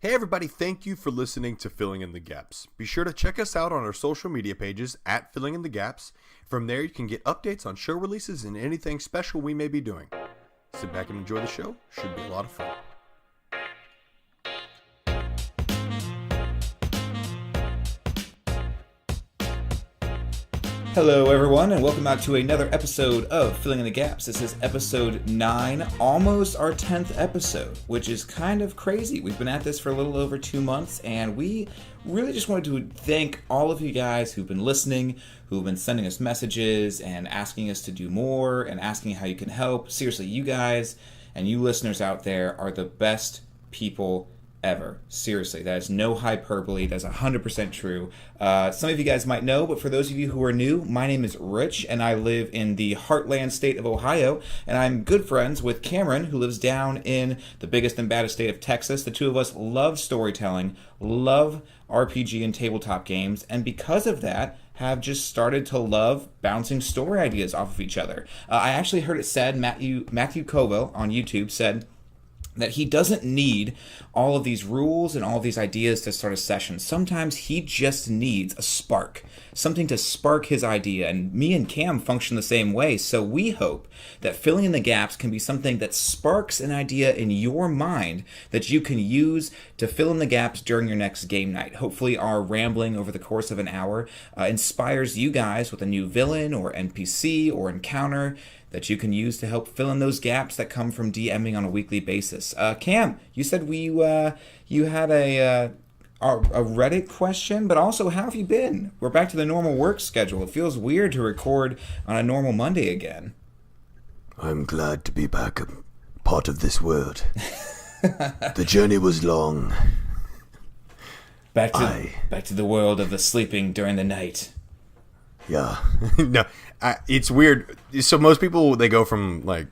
Hey everybody, thank you for listening to Filling in the Gaps. Be sure to check us out on our social media pages at Filling in the Gaps. From there you can get updates on show releases and anything special we may be doing. Sit back and enjoy the show. Should be a lot of fun. Hello everyone, and welcome back to another episode of Filling in the Gaps. This is episode 9, almost our 10th episode, which is kind of crazy. We've been at this for a little over 2 months, and we really just wanted to thank all of you guys who've been listening, who've been sending us messages and asking us to do more and asking how you can help. Seriously, you guys and you listeners out there are the best people ever. Seriously, that is no hyperbole. That's 100% true. Some of you guys might know, but for those of you who are new, my name is Rich, and I live in the heartland state of Ohio, and I'm good friends with Cameron, who lives down in the biggest and baddest state of Texas. The two of us love storytelling, love RPG and tabletop games, and because of that, have just started to love bouncing story ideas off of each other. I actually heard it said, Matthew Coville on YouTube said, that he doesn't need all of these rules and all of these ideas to start a session. Sometimes he just needs a spark, something to spark his idea, and me and Cam function the same way, so we hope that Filling in the Gaps can be something that sparks an idea in your mind that you can use to fill in the gaps during your next game night. Hopefully our rambling over the course of an hour inspires you guys with a new villain or NPC or encounter that you can use to help fill in those gaps that come from DMing on a weekly basis. Cam, you said you had a Reddit question, but also how have you been? We're back to the normal work schedule. It feels weird to record on a normal Monday again. I'm glad to be back a part of this world. The journey was long. Back to the world of the sleeping during the night. Yeah. No, it's weird. So most people, they go from like,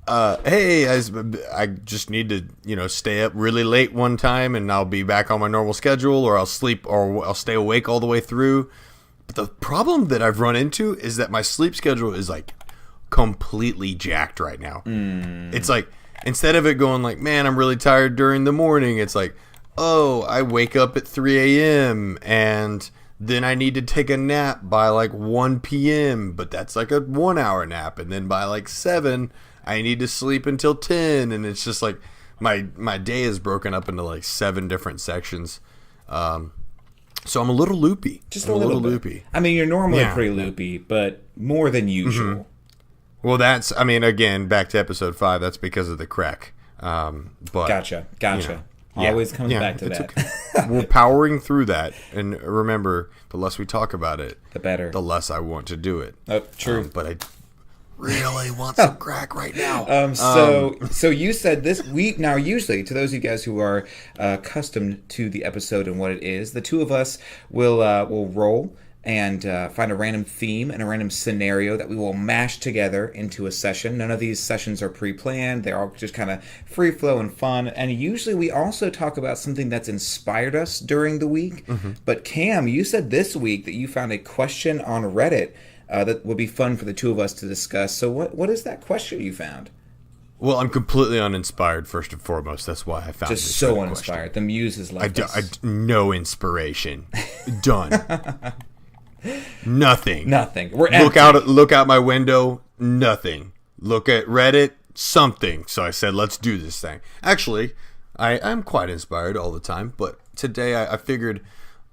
hey, I just need to, stay up really late one time and I'll be back on my normal schedule, or I'll sleep, or I'll stay awake all the way through. But the problem that I've run into is that my sleep schedule is like completely jacked right now. It's like, instead of it going like, man, I'm really tired during the morning, it's like, oh, I wake up at 3 a.m. and then I need to take a nap by like 1 p.m., but that's like a 1 hour nap. And then by like 7, I need to sleep until 10. And it's just like my day is broken up into like 7 different sections. So I'm a little loopy. Just a little loopy. I mean, you're normally pretty loopy, but more than usual. Mm-hmm. Well, again, back to episode 5, that's because of the crack. But Gotcha. Always comes back to that. Okay. We're powering through that, and remember, the less we talk about it, the better. The less I want to do it. Oh, true. But I really want some crack right now. So you said this week. Now, usually, to those of you guys who are accustomed to the episode and what it is, the two of us will roll and find a random theme and a random scenario that we will mash together into a session. None of these sessions are pre-planned. They're all just kind of free flow and fun. And usually we also talk about something that's inspired us during the week. Mm-hmm. But Cam, you said this week that you found a question on Reddit that would be fun for the two of us to discuss. So what is that question you found? Well, I'm completely uninspired, first and foremost. That's why I found it. Just so uninspired. The muse is like no inspiration. Done. Nothing. We're empty. Look out my window. Nothing. Look at Reddit. Something. So I said, let's do this thing. Actually, I'm quite inspired all the time, but today I figured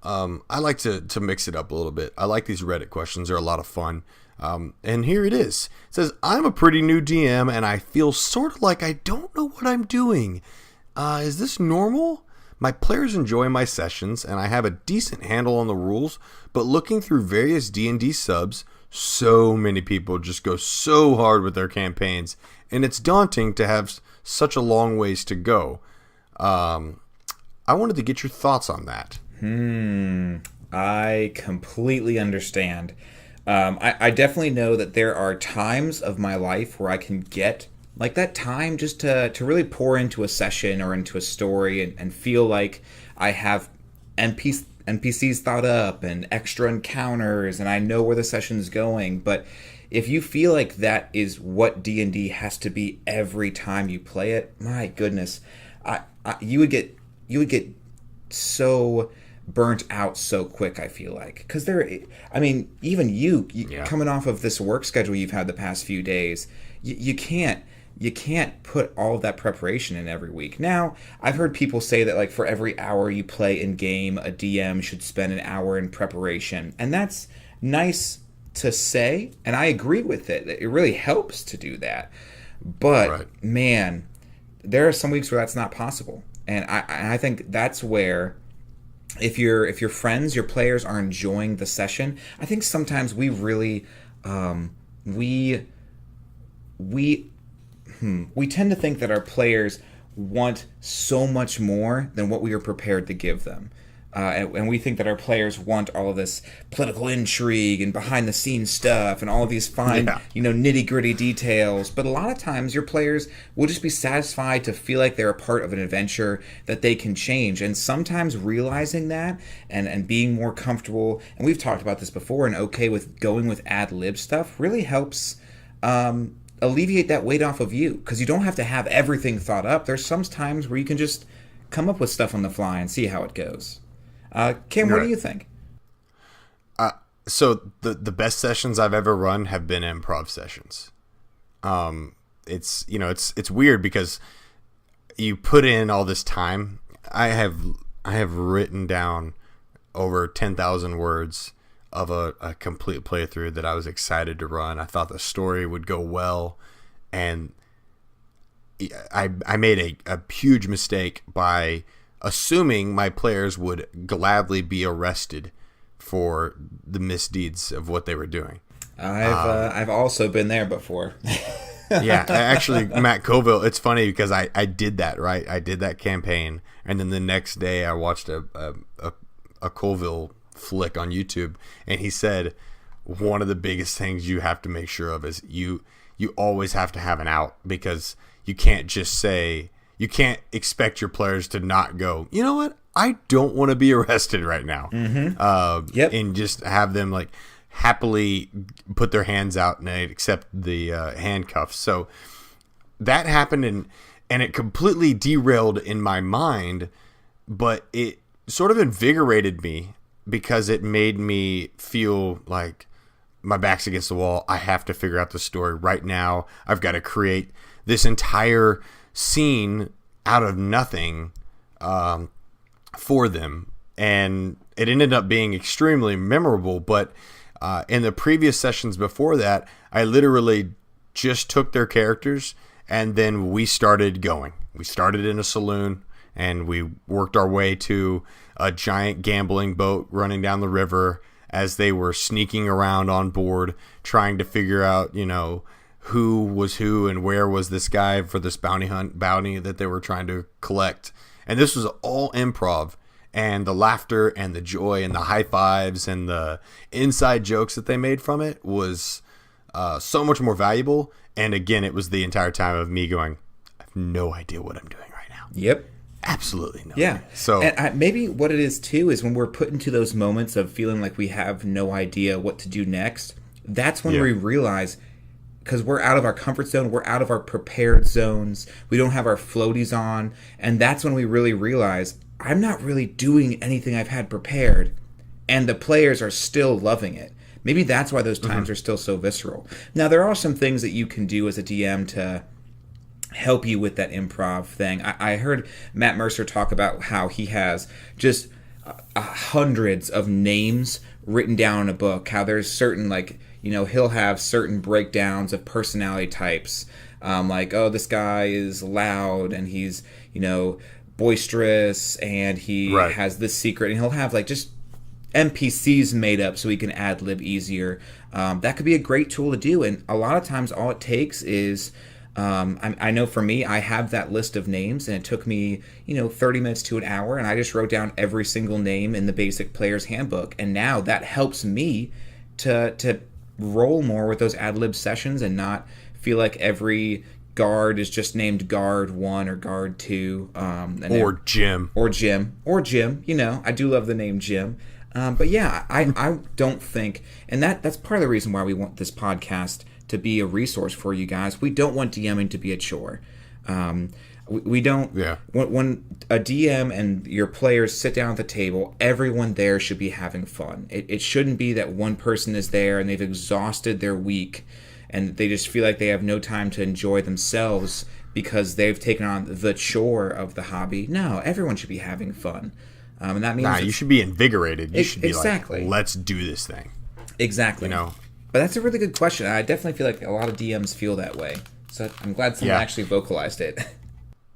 I like to mix it up a little bit. I like these Reddit questions. They're a lot of fun. And here it is. It says, I'm a pretty new DM and I feel sort of like I don't know what I'm doing. Is this normal? My players enjoy my sessions, and I have a decent handle on the rules, but looking through various D&D subs, so many people just go so hard with their campaigns, and it's daunting to have such a long ways to go. I wanted to get your thoughts on that. I completely understand. I definitely know that there are times of my life where I can get like that time just to really pour into a session or into a story and feel like I have NPCs thought up and extra encounters and I know where the session's going. But if you feel like that is what D&D has to be every time you play it, my goodness, you would get you would get so burnt out so quick, I feel like. Because even you coming off of this work schedule you've had the past few days, you can't put all of that preparation in every week. Now, I've heard people say that, like, for every hour you play in game, a DM should spend an hour in preparation. And that's nice to say, and I agree with it. It really helps to do that. But, man, there are some weeks where that's not possible. And I think that's where, if your friends, your players are enjoying the session, I think sometimes we really we tend to think that our players want so much more than what we are prepared to give them. And we think that our players want all of this political intrigue and behind-the-scenes stuff and all of these fine, nitty-gritty details. But a lot of times your players will just be satisfied to feel like they're a part of an adventure that they can change. And sometimes realizing that and being more comfortable, and we've talked about this before, and okay with going with ad-lib stuff really helps alleviate that weight off of you, because you don't have to have everything thought up. There's some times where you can just come up with stuff on the fly and see how it goes. Cam, what do you think? So the best sessions I've ever run have been improv sessions. It's weird because you put in all this time. I have written down over 10,000 words of a complete playthrough that I was excited to run. I thought the story would go well, and I made a huge mistake by assuming my players would gladly be arrested for the misdeeds of what they were doing. I've also been there before. Yeah, actually, Matt Colville, it's funny because I did that, right? I did that campaign, and then the next day I watched a Colville flick on YouTube, and he said one of the biggest things you have to make sure of is you always have to have an out, because you can't just say, you can't expect your players to not go, you know what, I don't want to be arrested right now. And just have them like happily put their hands out and accept the handcuffs. So that happened, and it completely derailed in my mind, but it sort of invigorated me because it made me feel like my back's against the wall. I have to figure out the story right now. I've got to create this entire scene out of nothing for them. And it ended up being extremely memorable. But in the previous sessions before that, I literally just took their characters and then we started going. We started in a saloon and we worked our way to a giant gambling boat running down the river as they were sneaking around on board, trying to figure out, who was who and where was this guy for this bounty that they were trying to collect. And this was all improv, and the laughter and the joy and the high fives and the inside jokes that they made from it was so much more valuable. And again, it was the entire time of me going, I have no idea what I'm doing right now. Yep. Absolutely no. Yeah. Idea. So and maybe what it is too is when we're put into those moments of feeling like we have no idea what to do next, that's when we realize, because we're out of our comfort zone, we're out of our prepared zones, we don't have our floaties on, and that's when we really realize I'm not really doing anything I've had prepared, and the players are still loving it. Maybe that's why those times are still so visceral. Now, there are some things that you can do as a DM to help you with that improv thing. I heard Matt Mercer talk about how he has just hundreds of names written down in a book, how there's certain, he'll have certain breakdowns of personality types, this guy is loud and he's, boisterous and he has this secret, and he'll have just NPCs made up so he can ad-lib easier. That could be a great tool to do, and a lot of times all it takes is I know for me, I have that list of names, and it took me 30 minutes to an hour, and I just wrote down every single name in the basic player's handbook, and now that helps me to roll more with those ad-lib sessions and not feel like every guard is just named Guard 1 or Guard 2. Or Jim. Or Jim. I do love the name Jim. But yeah, I don't think, and that's part of the reason why we want this podcast to be a resource for you guys. We don't want DMing to be a chore. We don't. Yeah. When a DM and your players sit down at the table, everyone there should be having fun. It shouldn't be that one person is there and they've exhausted their week and they just feel like they have no time to enjoy themselves because they've taken on the chore of the hobby. No, everyone should be having fun. And that means you should be invigorated. You should be exactly. like, let's do this thing. Exactly. You know? But that's a really good question. I definitely feel like a lot of DMs feel that way. So I'm glad someone actually vocalized it.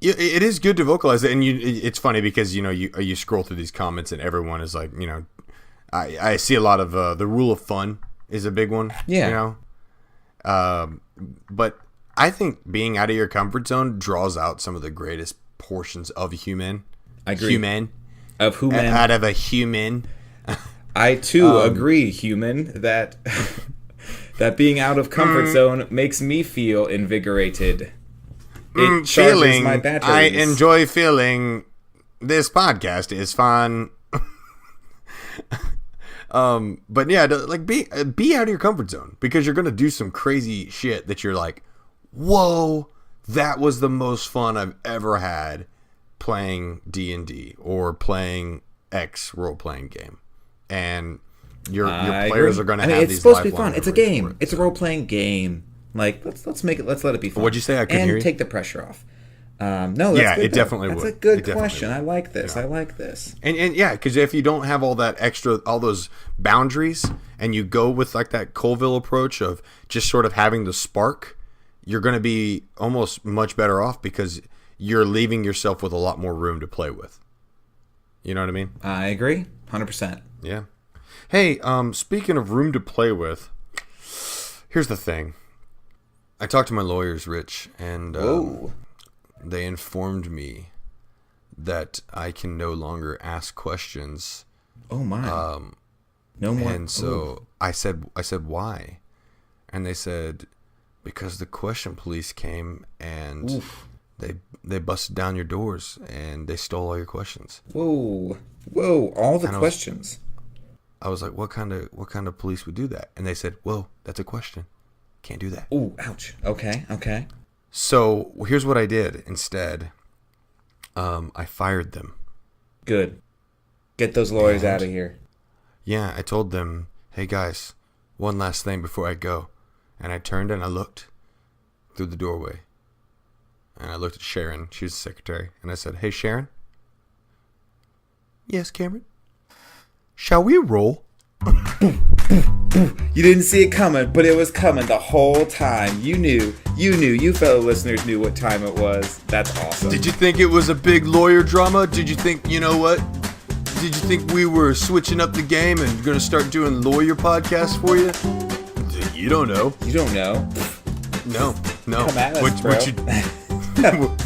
It is good to vocalize it, and it's funny because you scroll through these comments and everyone is like, I see a lot of the rule of fun is a big one. Yeah. But I think being out of your comfort zone draws out some of the greatest portions of a human. I agree. Human. Of human. Out of a human. I too agree, human, that that being out of comfort zone makes me feel invigorated. It charges my batteries. I enjoy feeling this podcast is fun. But yeah, like be out of your comfort zone because you're gonna do some crazy shit that you're like, whoa, that was the most fun I've ever had playing D&D or playing X role-playing game, and your players are gonna have it's these. It's supposed to be lifelong fun. It's a memories game. for it, It's a role-playing game. Like let's let it be fun. What'd you say? I couldn't and hear you. Take the pressure off. No, that's Yeah, good, it definitely That's would. a good It definitely question. would. I like this. I like this. And yeah, because if you don't have all that extra, all those boundaries, and you go with like that Colville approach of just sort of having the spark, you're going to be almost much better off because you're leaving yourself with a lot more room to play with. You know what I mean? I agree, 100%. Yeah. Hey, speaking of room to play with, here's the thing. I talked to my lawyers, Rich, and they informed me that I can no longer ask questions. Oh my! No more. And so I said, why? And they said, because the question police came and they busted down your doors and they stole all your questions. Whoa! All the questions. I was like, what kind of police would do that? And they said, whoa, that's a question. Can't do that. Ooh, ouch. Okay. So here's what I did instead. I fired them. Good. Get those lawyers out of here. Yeah, I told them, hey guys, one last thing before I go. And I turned and I looked through the doorway. And I looked at Sharon. She was the secretary. And I said, hey, Sharon? Yes, Cameron? Shall we roll? You didn't see it coming, but it was coming the whole time. You knew. You fellow listeners knew what time it was. That's awesome. Did you think it was a big lawyer drama? Did you think, you know what? Did you think we were switching up the game and going to start doing lawyer podcasts for you? You don't know. You don't know. No. Come at us, bro.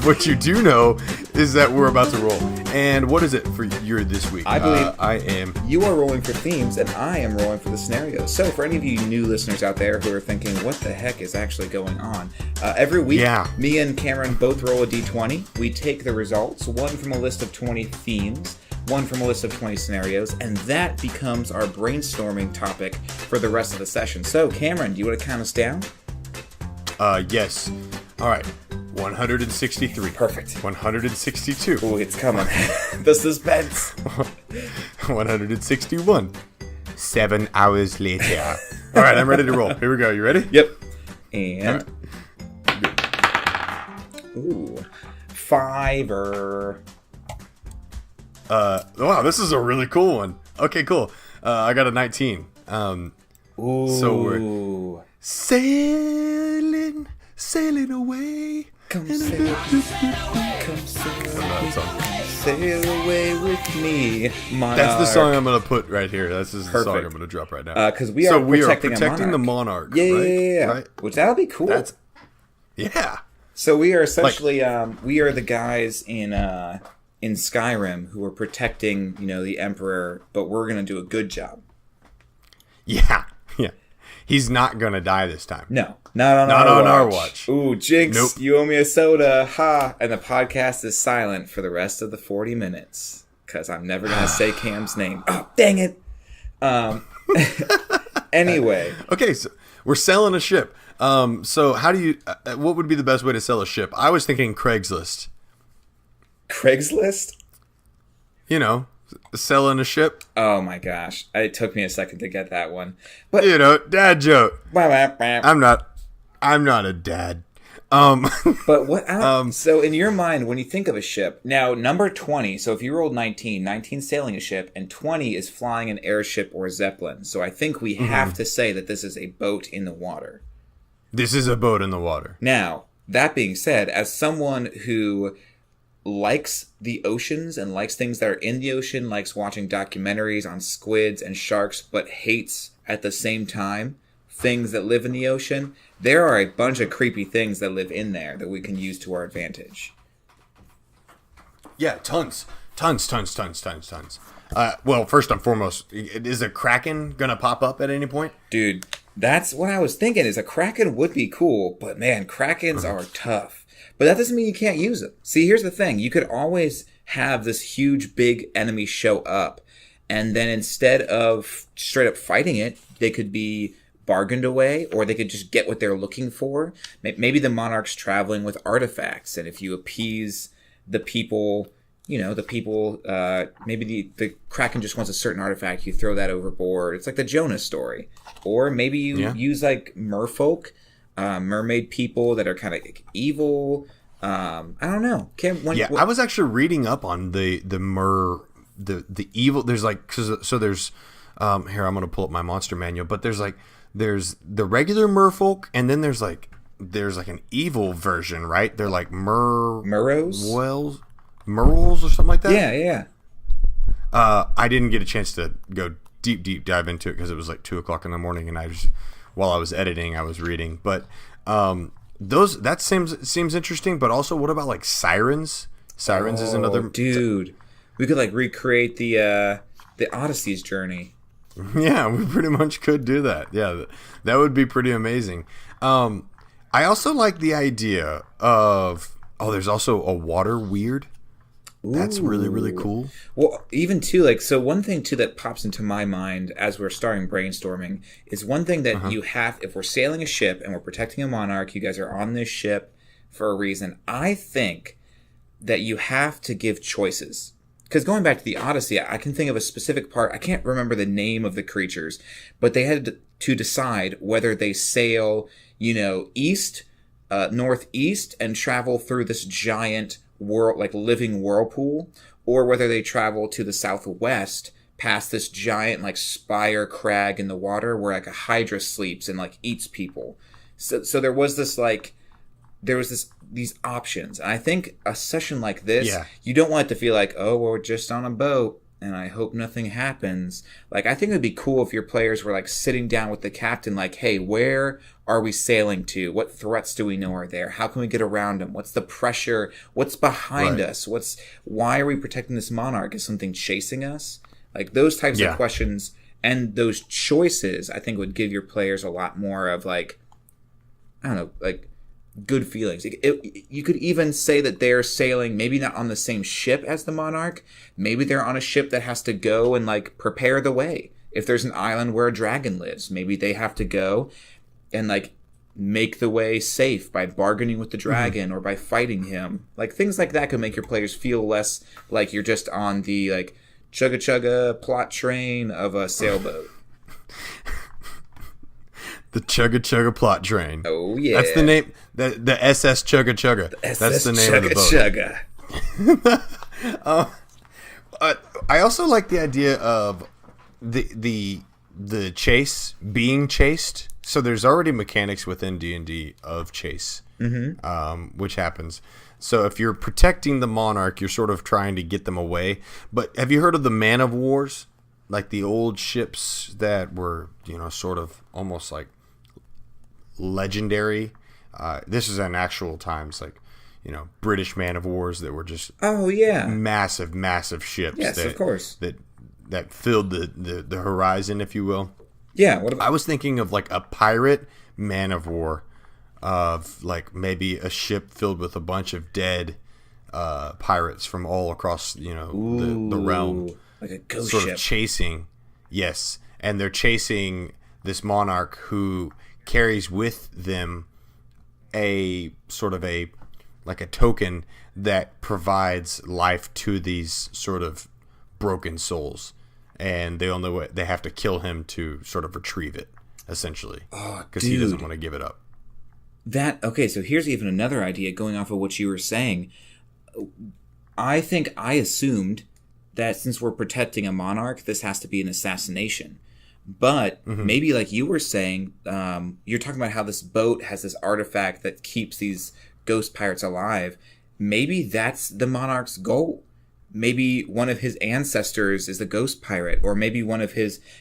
What you do know is that we're about to roll. And what is it for you this week? I believe I am. You are rolling for themes, and I am rolling for the scenarios. So, for any of you new listeners out there who are thinking, what the heck is actually going on? Every week, me and Cameron both roll a d20. We take the results, one from a list of 20 themes, one from a list of 20 scenarios, and that becomes our brainstorming topic for the rest of the session. So, Cameron, do you want to count us down? Yes. All right. 163. Perfect. 162. Oh, it's coming. The suspense. 161. 7 hours later. All right, I'm ready to roll. Here we go. You ready? Yep. And ooh, fiver. Wow, this is a really cool one. Okay, cool. I got a 19. Ooh. So we're sailing away. Come sail away with me, Monarch. That's the song I'm gonna put right here. That's the song I'm gonna drop right now. Because we are protecting the monarch. Yeah. Right? Which that'll be cool. Yeah. So we are essentially we are the guys in Skyrim who are protecting the Emperor, but we're gonna do a good job. Yeah. He's not gonna die this time. No, not on our watch. Ooh, Jinx, nope. You owe me a soda, ha! And the podcast is silent for the rest of the 40 minutes because I'm never gonna say Cam's name. Oh, dang it! Anyway, okay, so we're selling a ship. So how do you? What would be the best way to sell a ship? I was thinking Craigslist. Craigslist? You know, selling a ship. Oh my gosh. It took me a second to get that one. But You know, dad joke. I'm not a dad. But what? So in your mind, when you think of a ship, now number 20. So if you rolled 19 sailing a ship, and 20 is flying an airship or zeppelin. So I think we have to say that this is a boat in the water. This is a boat in the water. Now, that being said, as someone who likes the oceans and likes things that are in the ocean, likes watching documentaries on squids and sharks, but hates at the same time things that live in the ocean, there are a bunch of creepy things that live in there that we can use to our advantage. Yeah, tons. Well, first and foremost, is a kraken gonna pop up at any point? Dude, that's what I was thinking, is a kraken would be cool, but man, krakens are tough. But that doesn't mean you can't use them. See, here's the thing. You could always have this huge, big enemy show up, and then instead of straight up fighting it, they could be bargained away, or they could just get what they're looking for. Maybe the Monarch's traveling with artifacts, and if you appease the people, maybe the Kraken just wants a certain artifact, you throw that overboard. It's like the Jonah story. Or maybe you use like merfolk, mermaid people that are kind of evil. I don't know. I was actually reading up on the evil. There's like, so there's here, I'm gonna pull up my monster manual, but there's the regular merfolk, and then there's like an evil version, right? They're like Murrows or something like that. Yeah. I didn't get a chance to go deep dive into it because it was like 2:00 in the morning, and while I was editing, I was reading. But that seems interesting. But also, what about like sirens? Sirens is another dude. We could like recreate the Odyssey's journey. Yeah, we pretty much could do that. Yeah, that would be pretty amazing. I also like the idea of there's also a water weird. That's really, really cool. Well, even too, like, so one thing too that pops into my mind as we're starting brainstorming is one thing that you have, if we're sailing a ship and we're protecting a monarch, you guys are on this ship for a reason. I think that you have to give choices. Because going back to the Odyssey, I can think of a specific part. I can't remember the name of the creatures, but they had to decide whether they sail, east, northeast, and travel through this giant living whirlpool, or whether they travel to the southwest past this giant spire crag in the water where like a hydra sleeps and eats people. So there was these options. And I think a session like this, you don't want it to feel like, oh, we're just on a boat and I hope nothing happens. I think it'd be cool if your players were sitting down with the captain, hey, where are we sailing to? What threats do we know are there? How can we get around them? What's the pressure? What's behind us? Why are we protecting this monarch? Is something chasing us? Those types of questions and those choices, I think would give your players a lot more of good feelings. You could even say that they're sailing maybe not on the same ship as the monarch. Maybe they're on a ship that has to go and prepare the way. If there's an island where a dragon lives, maybe they have to go and make the way safe by bargaining with the dragon or by fighting him. Things like that could make your players feel less like you're just on the chugga chugga plot train of a sailboat. The Chugga Chugga plot train. Oh yeah, that's the name. The SS Chugga Chugga. That's the name of the boat. I also like the idea of the chase being chased. So there's already mechanics within D&D of chase, which happens. So if you're protecting the monarch, you're sort of trying to get them away. But have you heard of the man of wars? The old ships that were, sort of almost legendary. This is in actual times, British man of wars that were just massive ships. Yes, of course. That filled the horizon, if you will. Yeah. What about? I was thinking of a pirate man of war, of maybe a ship filled with a bunch of dead pirates from all across the realm. Like a ghost sort ship. Of chasing, yes, and they're chasing this monarch who carries with them a sort of a token that provides life to these sort of broken souls, and they have to kill him to sort of retrieve it, essentially, because he doesn't want to give it up. So here's even another idea going off of what you were saying. I think I assumed that since we're protecting a monarch, this has to be an assassination. But maybe like you were saying, you're talking about how this boat has this artifact that keeps these ghost pirates alive. Maybe that's the monarch's goal. Maybe one of his ancestors is a ghost pirate, or maybe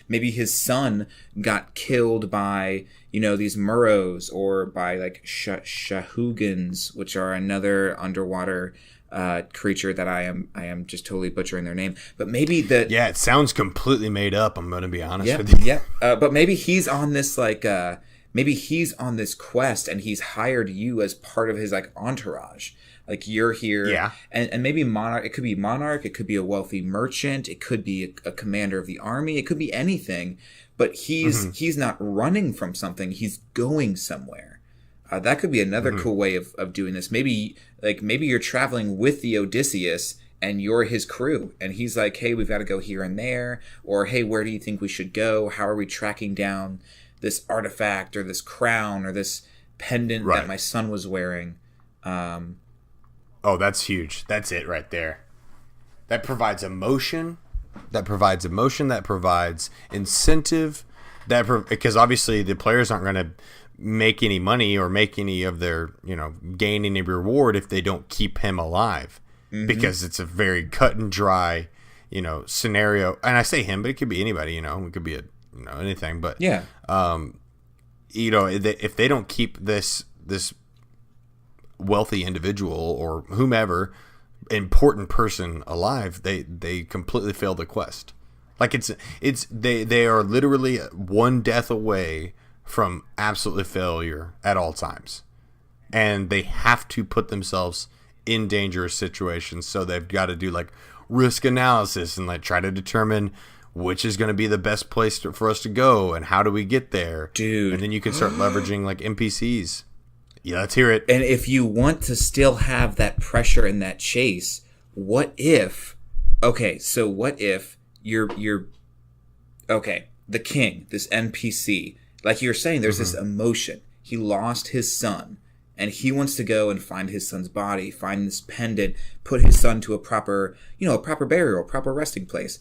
maybe his son got killed by, these Murrows, or by like Shahugans, which are another underwater creature that I am just totally butchering their name. But maybe it sounds completely made up. I'm going to be honest with you. Yeah. But maybe he's on this maybe he's on this quest, and he's hired you as part of his like entourage. Like you're here, and maybe Monarch. It could be Monarch. It could be a wealthy merchant. It could be a commander of the army. It could be anything. But he's not running from something. He's going somewhere. That could be another cool way of doing this. Maybe you're traveling with the Odysseus, and you're his crew, and he's like, hey, we've got to go here and there, or hey, where do you think we should go? How are we tracking down this artifact or this crown or this pendant that my son was wearing? Oh, that's huge. That's it right there. That provides emotion. That provides incentive. Because obviously the players aren't going to make any money or make any of their, gain any reward if they don't keep him alive. Because it's a very cut and dry, scenario. And I say him, but it could be anybody, it could be anything. But yeah, if they don't keep this wealthy individual or whomever important person alive, they completely fail the quest. Like they are literally one death away from absolute failure at all times, and they have to put themselves in dangerous situations. So they've got to do like risk analysis and like try to determine which is going to be the best place for us to go and how do we get there, dude. And then you can start leveraging like NPCs. Yeah, let's hear it. And if you want to still have that pressure and that chase, what if you're the king, this NPC, like you're saying, there's this emotion. He lost his son, and he wants to go and find his son's body, find this pendant, put his son to a proper burial, proper resting place.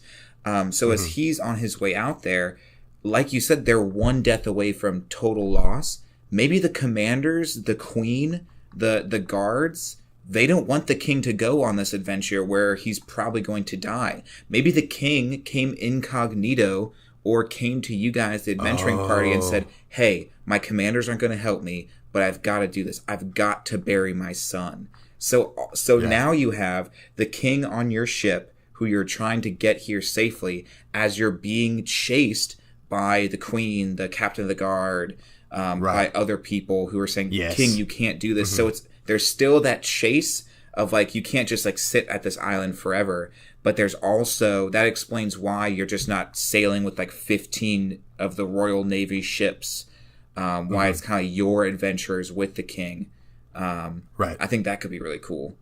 So as he's on his way out there, like you said, they're one death away from total loss. Maybe the commanders, the queen, the guards, they don't want the king to go on this adventure where he's probably going to die. Maybe the king came incognito or came to you guys, the adventuring party, and said, hey, my commanders aren't going to help me, but I've got to do this. I've got to bury my son. So now you have the king on your ship who you're trying to get here safely as you're being chased by the queen, the captain of the guard, by other people who are saying, King, you can't do this. So there's still that chase of like, you can't just like sit at this island forever. But there's also, that explains why you're just not sailing with like 15 of the Royal Navy ships. Why it's kind of your adventures with the king. I think that could be really cool.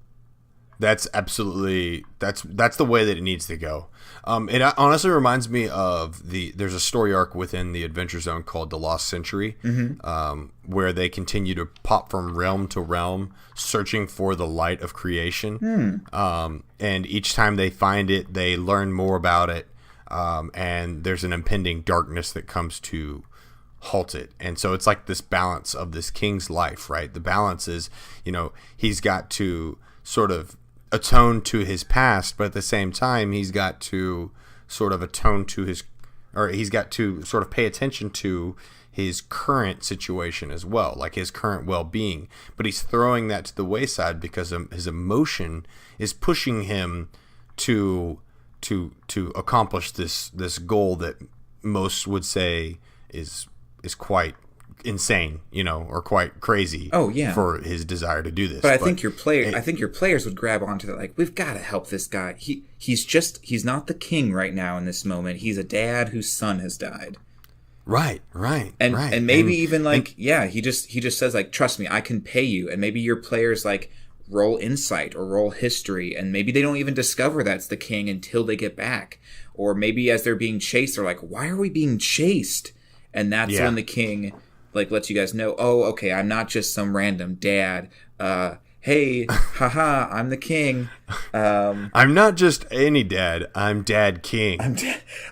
That's absolutely that's the way that it needs to go. It honestly reminds me of there's a story arc within the Adventure Zone called The Lost Century, where they continue to pop from realm to realm, searching for the light of creation. And each time they find it, they learn more about it, and there's an impending darkness that comes to halt it. And so it's like this balance of this king's life, right? The balance is, he's got to sort of atone to his past, but at the same time he's got to sort of he's got to sort of pay attention to his current situation as well, like his current well-being, but he's throwing that to the wayside because his emotion is pushing him to accomplish this goal that most would say is quite insane, or quite crazy. For his desire to do this. But I think your players would grab onto that. Like, we've got to help this guy. He's not the king right now in this moment. He's a dad whose son has died. Right. And maybe he just says like, trust me, I can pay you. And maybe your players like roll insight or roll history, and maybe they don't even discover that's the king until they get back. Or maybe as they're being chased, they're like, why are we being chased? And that's when the king like lets you guys know, oh, okay, I'm not just some random dad. Hey, haha, I'm the king. I'm not just any dad. I'm Dad King.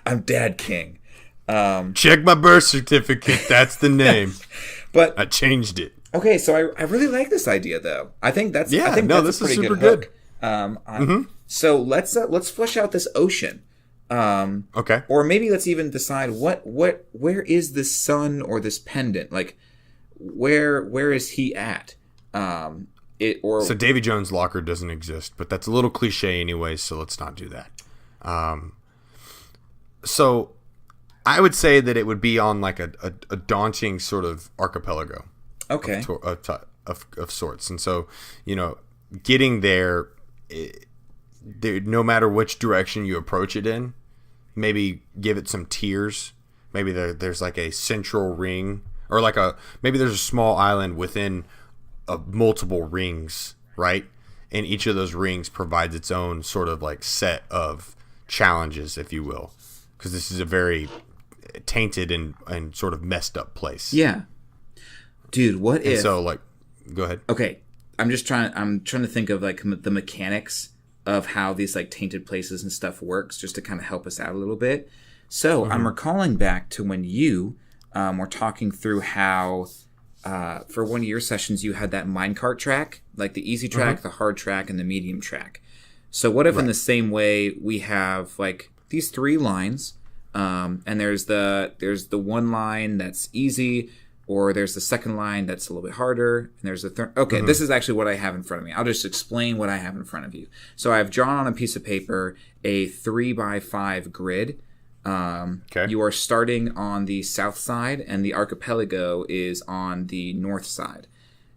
I'm Dad King. Check my birth certificate. That's the name. But I changed it. Okay, so I really like this idea, though. I think that's this a pretty is super good good. hook. So let's flesh out this ocean. Okay. Or maybe let's even decide where is this sun or this pendant? Like, where is he at? So Davy Jones' locker doesn't exist, but that's a little cliche anyway, so let's not do that. So I would say that it would be on like a daunting sort of archipelago. Okay. Of sorts. And so, getting there, no matter which direction you approach it in, maybe give it some tiers. Maybe there's like a central ring, or maybe there's a small island within multiple rings, right? And each of those rings provides its own sort of like set of challenges, if you will, because this is a very tainted and sort of messed up place. Yeah. Dude, what if... So, like, go ahead. Okay, I'm trying to think of, like, the mechanics of how these, like, tainted places and stuff works, just to kind of help us out a little bit. So, I'm recalling back to when you were talking through how, for one of your sessions, you had that minecart track, like the easy track, the hard track, and the medium track. So, what if in the same way we have, like, these 3 lines, and there's the one line that's easy, or there's the second line that's a little bit harder, and there's the third. Okay, this is actually what I have in front of me. I'll just explain what I have in front of you. So I've drawn on a piece of paper a 3x5 grid. Okay. You are starting on the south side, and the archipelago is on the north side.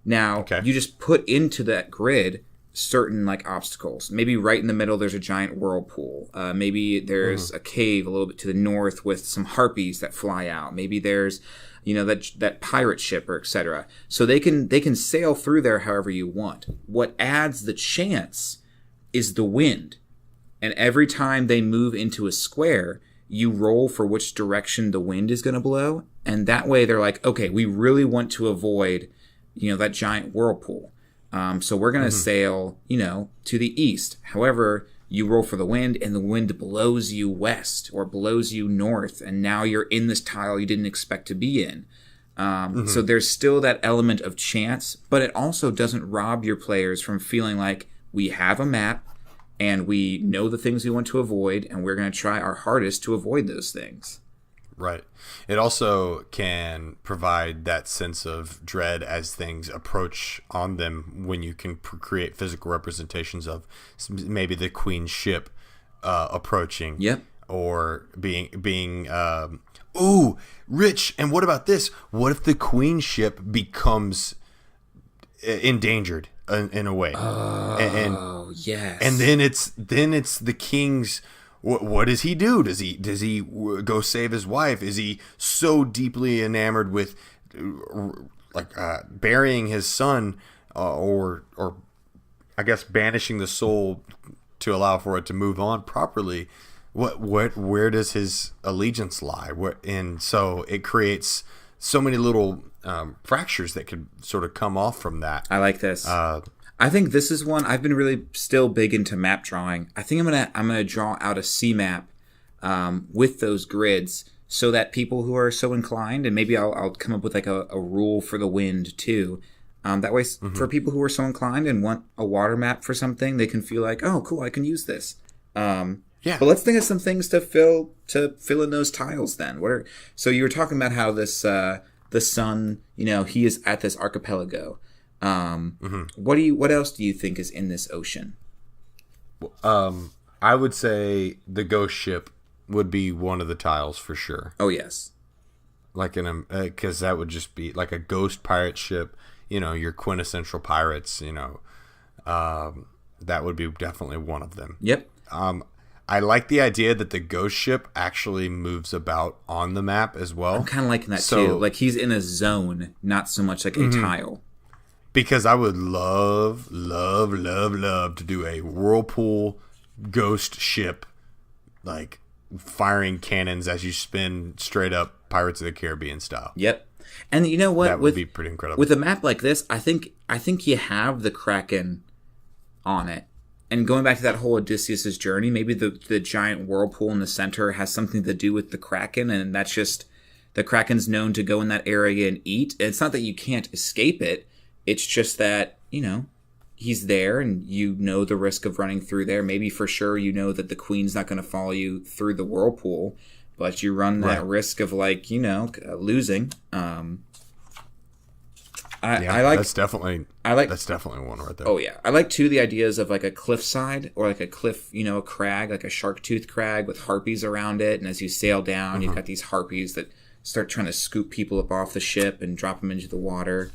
Now, you just put into that grid certain like obstacles. Maybe right in the middle there's a giant whirlpool. Maybe there's a cave a little bit to the north with some harpies that fly out. Maybe there's that pirate ship, or etc. So they can sail through there however you want. What adds the chance is the wind. And every time they move into a square, you roll for which direction the wind is going to blow. And that way they're like, okay, we really want to avoid, that giant whirlpool. So we're going to sail, to the east. However, you roll for the wind, and the wind blows you west or blows you north, and now you're in this tile you didn't expect to be in. So there's still that element of chance, but it also doesn't rob your players from feeling like we have a map, and we know the things we want to avoid, and we're going to try our hardest to avoid those things. Right. It also can provide that sense of dread as things approach on them, when you can create physical representations of maybe the queen's ship approaching. Yep. Or being ooh, Rich, and what about this? What if the queen's ship becomes endangered in a way? Oh, yes. And then it's the king's. What does he do? Does he go save his wife? Is he so deeply enamored with burying his son, or I guess banishing the soul to allow for it to move on properly? Where does his allegiance lie? And so it creates so many little fractures that could sort of come off from that. I like this. I think this is one I've been really still big into map drawing. I think I'm gonna draw out a sea map with those grids, so that people who are so inclined, and maybe I'll come up with like a rule for the wind too. That way, for people who are so inclined and want a water map for something, they can feel like, oh, cool, I can use this. But let's think of some things to fill in those tiles. Then so you were talking about how this the sun, he is at this archipelago. What else do you think is in this ocean? I would say the ghost ship would be one of the tiles for sure. Oh yes, like because that would just be like a ghost pirate ship. Your quintessential pirates. That would be definitely one of them. Yep. I like the idea that the ghost ship actually moves about on the map as well. I'm kind of liking that too. Like he's in a zone, not so much like a tile. because I would love to do a whirlpool ghost ship, like firing cannons as you spin straight up Pirates of the Caribbean style. Yep. And you know what? That would be pretty incredible. With a map like this, I think you have the Kraken on it. And going back to that whole Odysseus' journey, maybe the giant whirlpool in the center has something to do with the Kraken, and that's just the Kraken's known to go in that area and eat. And it's not that you can't escape it. It's just that, he's there and you know the risk of running through there. Maybe for sure you know that the queen's not going to follow you through the whirlpool, but you run that risk of losing. That's definitely one right there. Oh yeah, I like too the ideas of like a cliffside or like a cliff, a crag, like a shark tooth crag with harpies around it, and as you sail down, you've got these harpies that start trying to scoop people up off the ship and drop them into the water.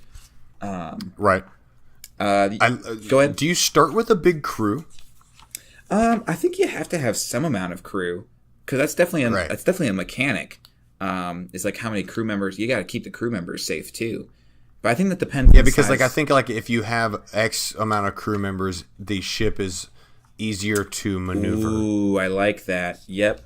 Right. Go ahead. Do you start with a big crew? I think you have to have some amount of crew because that's definitely a mechanic. It's like how many crew members you got to keep the crew members safe too. But I think that depends. Yeah, because I think if you have X amount of crew members, the ship is easier to maneuver. Ooh, I like that. Yep.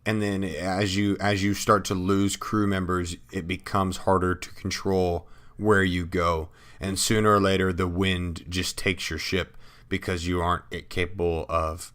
And then as you start to lose crew members, it becomes harder to control where you go. And sooner or later, the wind just takes your ship because you aren't capable of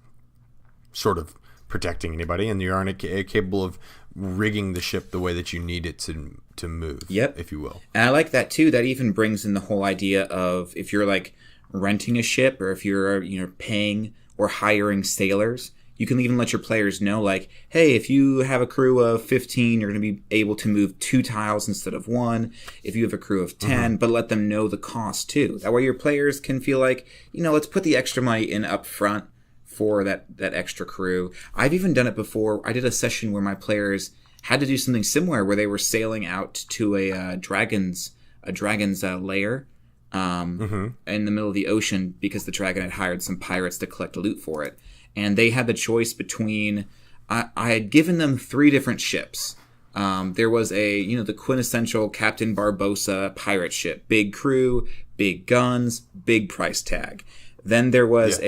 sort of protecting anybody, and you aren't capable of rigging the ship the way that you need it to move, if you will. And I like that too. That even brings in the whole idea of if you're like renting a ship or if you're paying or hiring sailors, you can even let your players know like, hey, if you have a crew of 15, you're going to be able to move 2 tiles instead of 1. If you have a crew of 10, but let them know the cost too. That way your players can feel like, let's put the extra money in up front for that extra crew. I've even done it before. I did a session where my players had to do something similar where they were sailing out to a dragon's lair in the middle of the ocean because the dragon had hired some pirates to collect loot for it. And they had the choice between I had given them 3 different ships. There was the quintessential Captain Barbossa pirate ship. Big crew, big guns, big price tag. Then there was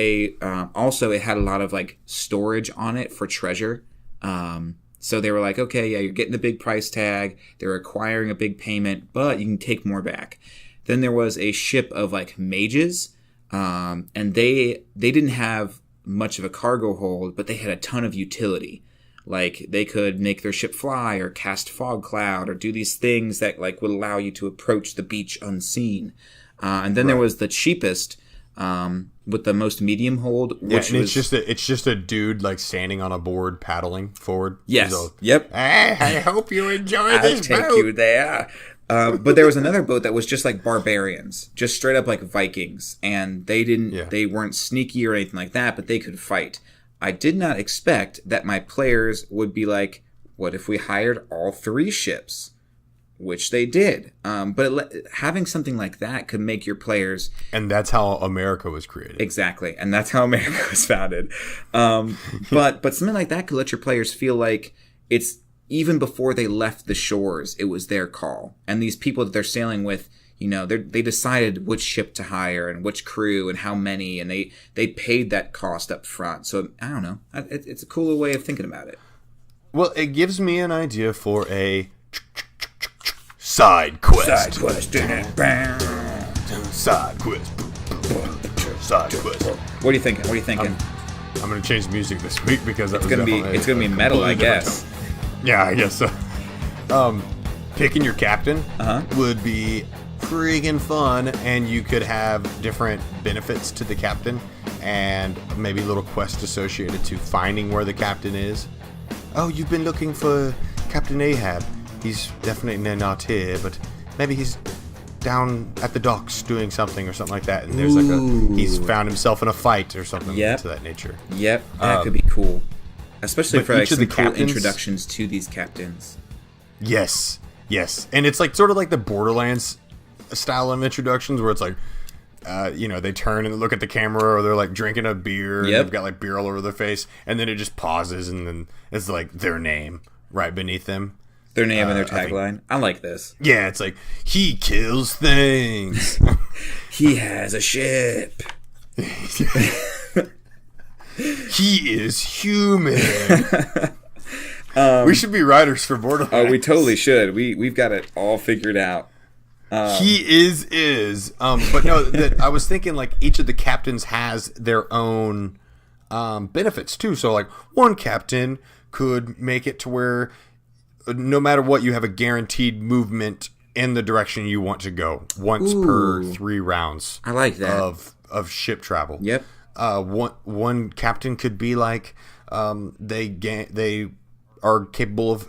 also it had a lot of like storage on it for treasure. So they were like, okay, yeah, you're getting the big price tag. They're acquiring a big payment, but you can take more back. Then there was a ship of like mages, and they didn't have much of a cargo hold, but they had a ton of utility. Like they could make their ship fly or cast fog cloud or do these things that like would allow you to approach the beach unseen. And then there was the cheapest, with the most medium hold, which was it's just a dude like standing on a board paddling forward. Yes. Hey, I hope you enjoy this boat. I'll take you there. But there was another boat that was just like barbarians, just straight up like Vikings, and they weren't sneaky or anything like that, but they could fight. I did not expect that my players would be like, what if we hired all 3 ships? Which they did. But having something like that could make your players... And that's how America was created. Exactly. And that's how America was founded. But something like that could let your players feel like it's... Even before they left the shores, it was their call. And these people that they're sailing with, they decided which ship to hire and which crew and how many, and they paid that cost up front. So, I don't know. It's a cooler way of thinking about it. Well, it gives me an idea for a side quest. Side quest. Side quest. Side quest. What are you thinking? I'm going to change the music this week because it's going to be metal, I guess. Yeah, I guess so. Picking your captain would be freaking fun, and you could have different benefits to the captain and maybe little quests associated to finding where the captain is. Oh, you've been looking for Captain Ahab. He's definitely not here, but maybe he's down at the docks doing something or something like that, and there's he's found himself in a fight or something to that nature. Yep, that could be cool. Especially for like some cool introductions to these captains. Yes. And it's like sort of like the Borderlands style of introductions where it's like, they turn and look at the camera or they're like drinking a beer and they've got like beer all over their face, and then it just pauses and then it's like their name right beneath them. Their name and their tagline. I like this. Yeah, it's like, he kills things. He has a ship. He is human. We should be writers for Borderlands. Oh, we totally should. We've got it all figured out. He is. But no, I was thinking like each of the captains has their own benefits too. So like one captain could make it to where no matter what, you have a guaranteed movement in the direction you want to go once per 3 rounds. I like that of ship travel. Yep. One captain could be like they are capable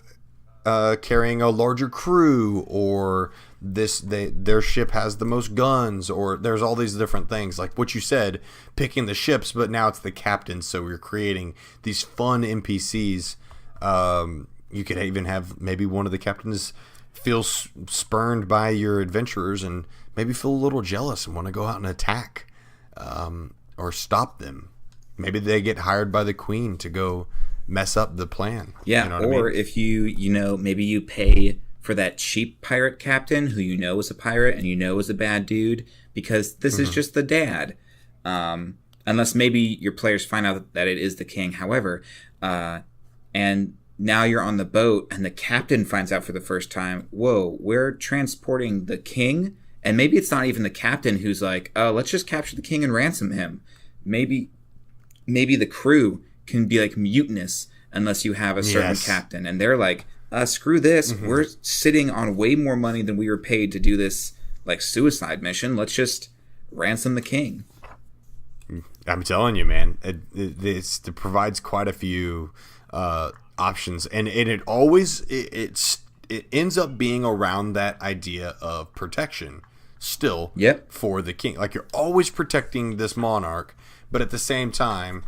of carrying a larger crew, or their ship has the most guns, or there's all these different things like what you said, picking the ships, but now it's the captain, so we're creating these fun NPCs. You could even have maybe one of the captains feel spurned by your adventurers and maybe feel a little jealous and want to go out and attack or stop them. Maybe they get hired by the queen to go mess up the plan. Yeah, you know what or I mean? if maybe you pay for that cheap pirate captain who you know is a pirate and you know is a bad dude, because this is just the dad. Unless maybe your players find out that it is the king. However, and now you're on the boat and the captain finds out for the first time, whoa, we're transporting the king? And maybe it's not even the captain who's like, oh, let's just capture the king and ransom him. Maybe the crew can be like mutinous unless you have a certain captain. And they're like, screw this. We're sitting on way more money than we were paid to do this like suicide mission. Let's just ransom the king. I'm telling you, man, it provides quite a few options, and it ends up being around that idea of protection still. Yep. For the king. Like, you're always protecting this monarch, but at the same time,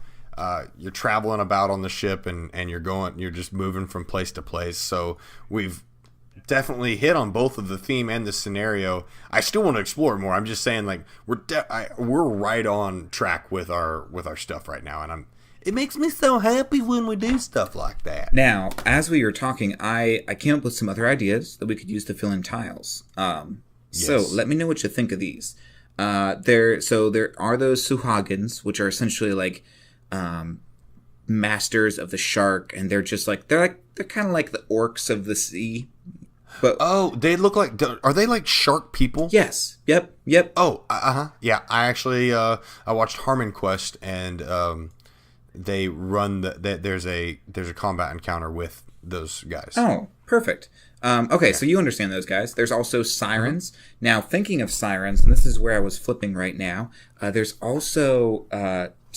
you're traveling about on the ship and you're just moving from place to place. So we've definitely hit on both of the theme and the scenario. I still want to explore more. I'm just saying, like, we're right on track with our stuff right now, and it makes me so happy when we do stuff like that. Now, as we were talking, I came up with some other ideas that we could use to fill in tiles. So let me know what you think of these. There are those Suhagins, which are essentially like masters of the shark, and they're kind of like the orcs of the sea. But they look like, are they like shark people? Yes. Yep. Oh, yeah. I actually I watched Harmon Quest, and they run there's a combat encounter with those guys. Oh, perfect. Okay, so you understand those guys. There's also sirens. Now, thinking of sirens, and this is where I was flipping right now, there's also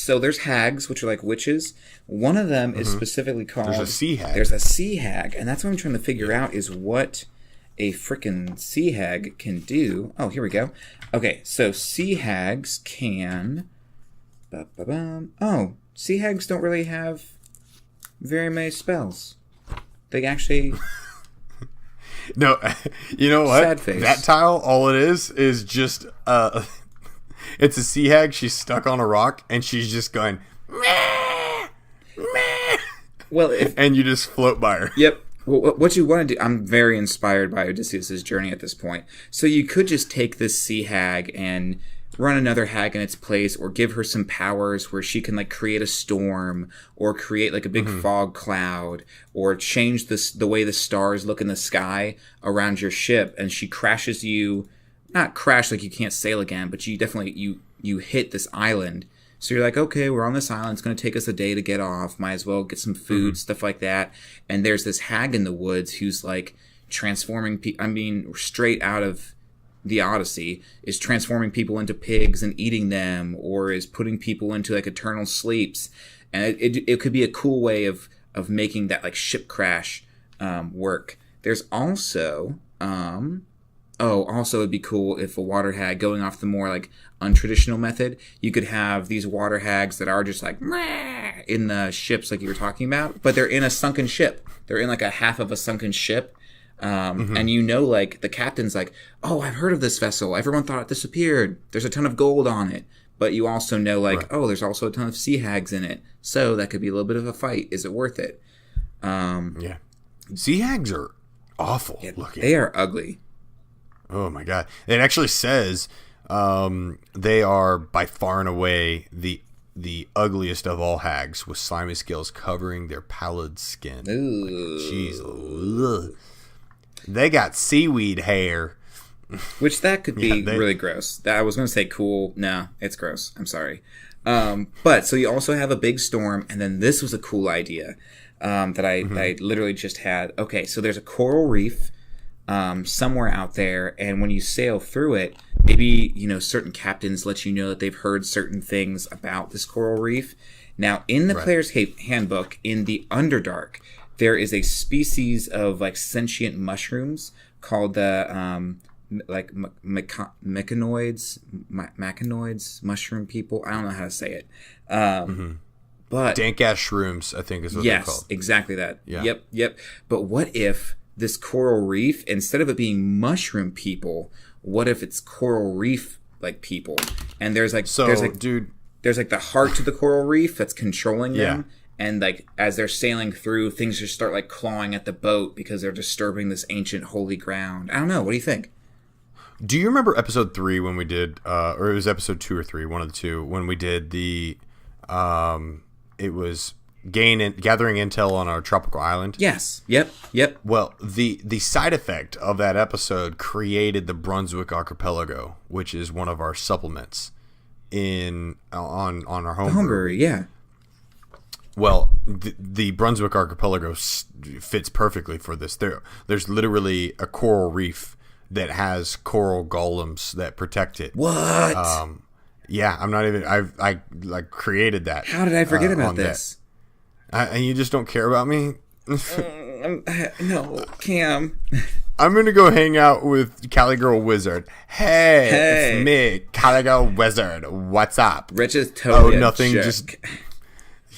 there's hags, which are like witches. One of them is specifically called... There's a sea hag. There's a sea hag, and that's what I'm trying to figure out is what a freaking sea hag can do. Oh, here we go. Okay, so sea hags can... Oh, sea hags don't really have very many spells. They actually... No, you know what? Sad face. That tile, all it is just it's a sea hag. She's stuck on a rock, and she's just going meh, meh. Well, and you just float by her. Yep. Well, what you want to do, I'm very inspired by Odysseus' journey at this point. So you could just take this sea hag and run another hag in its place, or give her some powers where she can like create a storm, or create like a big fog cloud, or change the way the stars look in the sky around your ship, and she crashes you, not crash like you can't sail again, but you definitely you hit this island. So you're like, okay, we're on this island. It's going to take us a day to get off. Might as well get some food, stuff like that. And there's this hag in the woods who's like transforming people. I mean, straight out of the Odyssey, is transforming people into pigs and eating them, or is putting people into like eternal sleeps. And it could be a cool way of making that like ship crash work. There's also also it'd be cool if a water hag, going off the more like untraditional method, you could have these water hags that are just like meh in the ships like you were talking about, but they're in a sunken ship. They're in like a half of a sunken ship. And you know, like the captain's like, oh, I've heard of this vessel. Everyone thought it disappeared. There's a ton of gold on it. But you also know, like, oh, there's also a ton of sea hags in it. So that could be a little bit of a fight. Is it worth it? Yeah. Sea hags are awful looking. They are ugly. Oh my god. It actually says They are by far and away the ugliest of all hags, with slimy scales covering their pallid skin. Ooh. Jeez. Ugh. They got seaweed hair. Which that could be really gross. I was going to say cool. No, it's gross. I'm sorry. But so you also have a big storm, and then this was a cool idea that I literally just had. Okay, so there's a coral reef somewhere out there, and when you sail through it, maybe certain captains let you know that they've heard certain things about this coral reef. Now, in the player's handbook, in the Underdark, there is a species of like sentient mushrooms called the machinoids, mushroom people. I don't know how to say it. But dank ass shrooms, I think is what they're called. Yes, exactly that. Yeah. Yep. But what if this coral reef, instead of it being mushroom people, what if it's coral reef like people? And there's like there's like the heart to the coral reef that's controlling them. And like as they're sailing through, things just start like clawing at the boat because they're disturbing this ancient holy ground. I don't know. What do you think? Do you remember episode 3 when we did, or it was episode 2 or 3, one of the two, when we did the, it was gathering intel on our tropical island? Yes. Yep. Well, the side effect of that episode created the Brunswick Archipelago, which is one of our supplements on our home brewery. Yeah. Well, the Brunswick Archipelago fits perfectly for this. There's literally a coral reef that has coral golems that protect it. What? Yeah, I'm not even. I like created that. How did I forget about this? And you just don't care about me? No, Cam. I'm gonna go hang out with Cali Girl Wizard. Hey, it's me, Cali Girl Wizard. What's up? Rich is totally nothing. Jerk.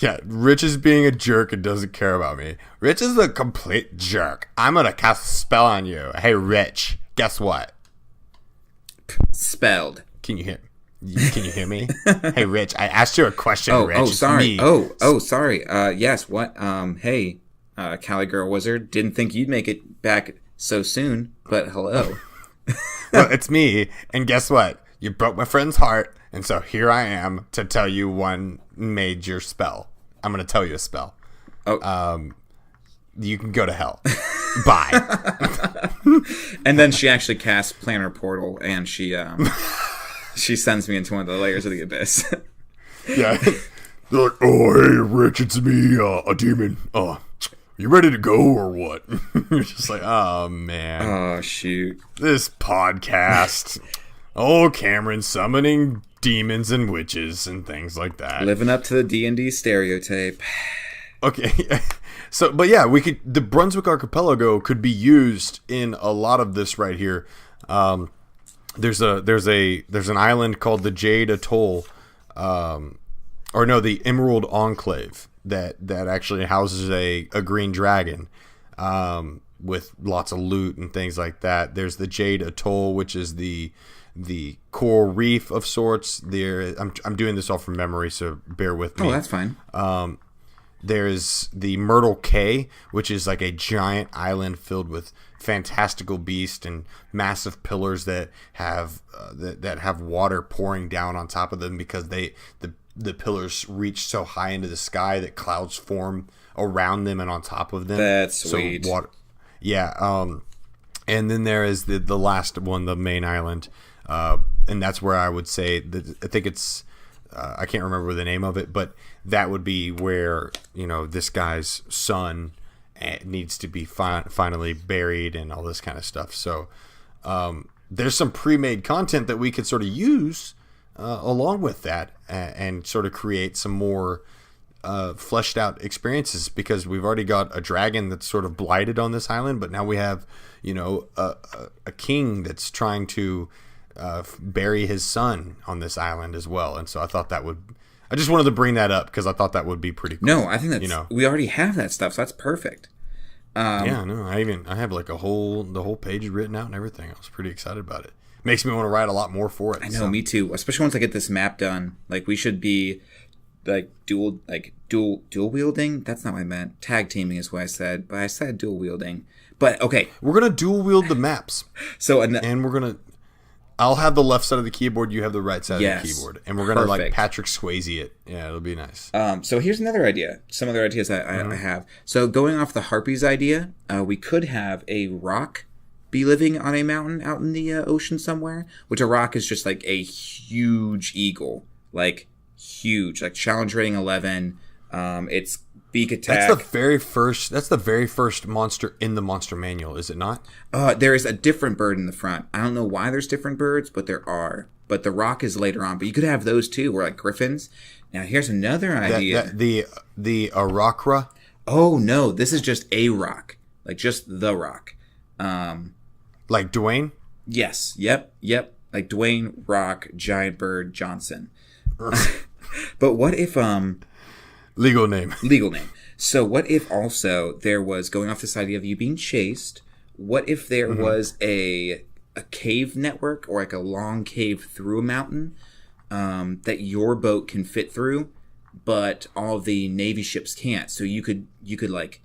Yeah, Rich is being a jerk and doesn't care about me. Rich is a complete jerk. I'm gonna cast a spell on you. Hey, Rich, guess what? Spelled. Can you hear me? Hey, Rich, I asked you a question, Rich. Oh, sorry. It's me. Sorry. Yes, what? Hey, Cali Girl Wizard. Didn't think you'd make it back so soon, but hello. Well, it's me, and guess what? You broke my friend's heart, and so here I am to tell you one major spell. I'm going to tell you a spell. Oh. You can go to hell. Bye. And then she actually casts Planner Portal, and she sends me into one of the layers of the abyss. Yeah. They're like, oh, hey, Rich, it's me, a demon. You ready to go or what? You're just like, oh, man. Oh, shoot. This podcast. Oh, Cameron summoning demons and witches and things like that. Living up to the D&D stereotype. Okay. So, but yeah, the Brunswick Archipelago could be used in a lot of this right here. There's an island called the Jade Atoll, the Emerald Enclave that actually houses a green dragon, with lots of loot and things like that. There's the Jade Atoll, which is the coral reef of sorts. I'm doing this all from memory, so bear with me. Oh, that's fine. There's the Myrtle Cay, which is like a giant island filled with fantastical beasts and massive pillars that have water pouring down on top of them because the pillars reach so high into the sky that clouds form around them and on top of them. That's sweet. So water, yeah. And then there is the last one, the main island, and that's where I would say that I think it's. I can't remember the name of it, but that would be where this guy's son needs to be finally buried and all this kind of stuff. So there's some pre-made content that we could sort of use along with that and sort of create some more fleshed out experiences, because we've already got a dragon that's sort of blighted on this island, but now we have a king that's trying to bury his son on this island as well. And so I thought I just wanted to bring that up because I thought that would be pretty cool. No, I think that's we already have that stuff, so that's perfect. Yeah, no, I have like the whole page written out and everything. I was pretty excited about it. Makes me want to write a lot more for it. I know, me too. Especially once I get this map done. Like, we should be dual wielding. That's not what I meant. Tag teaming is what I said, but I said dual wielding. But okay, we're gonna dual wield the maps. So and we're gonna. I'll have the left side of the keyboard. You have the right side Yes. of the keyboard, and we're gonna like Perfect. Patrick Swayze it. Yeah, it'll be nice. So here's another idea. Some other ideas I have. So going off the Harpies idea, we could have a rock be living on a mountain out in the ocean somewhere, which a rock is just like a huge eagle, like huge, like challenge rating 11. It's beak attack. That's the very first monster in the monster manual, is it not? There is a different bird in the front. I don't know why there's different birds, but there are. But the rock is later on. But you could have those too, or like griffins. Now here's another idea. The Arakra. Oh no, this is just a rock, like just the rock. Like Dwayne? Yes. Yep. Like Dwayne Rock, Giant Bird, Johnson. But what if Legal name. legal name? So what if also there was, going off this idea of you being chased, what if there was a cave network, or like a long cave through a mountain that your boat can fit through, but all the Navy ships can't? So you could like,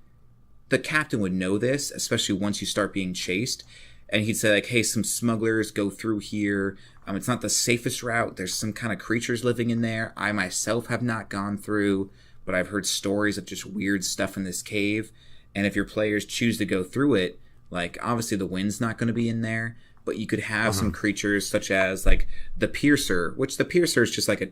the captain would know this, especially once you start being chased. And he'd say, like, hey, some smugglers go through here. It's not the safest route. There's some kind of creatures living in there. I myself have not gone through, but I've heard stories of just weird stuff in this cave. And if your players choose to go through it, like, obviously the wind's not going to be in there, but you could have some creatures such as, like, the Piercer, which the Piercer is just like a,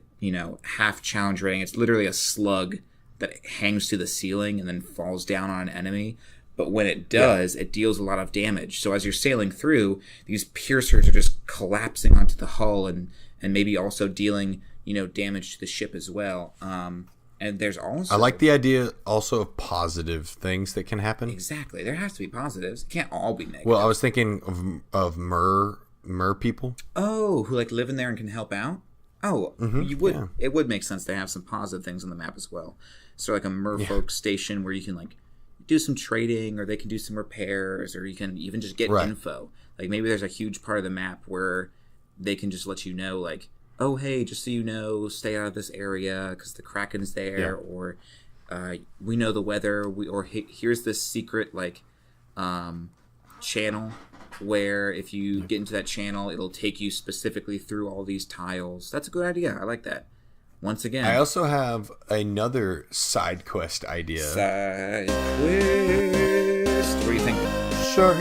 half challenge rating. It's literally a slug that hangs to the ceiling and then falls down on an enemy. But when it does, it deals a lot of damage. So as you're sailing through, these piercers are just collapsing onto the hull and maybe also dealing, damage to the ship as well. And there's also... I like the idea also of positive things that can happen. Exactly. There has to be positives. It can't all be negative. Well, I was thinking of mer people. Oh, who like live in there and can help out? Oh, you would. yeah. It would make sense to have some positive things on the map as well. So like a merfolk station where you can like do some trading, or they can do some repairs, or you can even just get info. Like maybe there's a huge part of the map where they can just let you know, like, oh hey, just so you know, stay out of this area because the Kraken's there, or we know the weather, here's this secret like channel where if you get into that channel, it'll take you specifically through all these tiles. That's a good idea. I like that. Once again, I also have another side quest idea. Side quest. What do you think? Side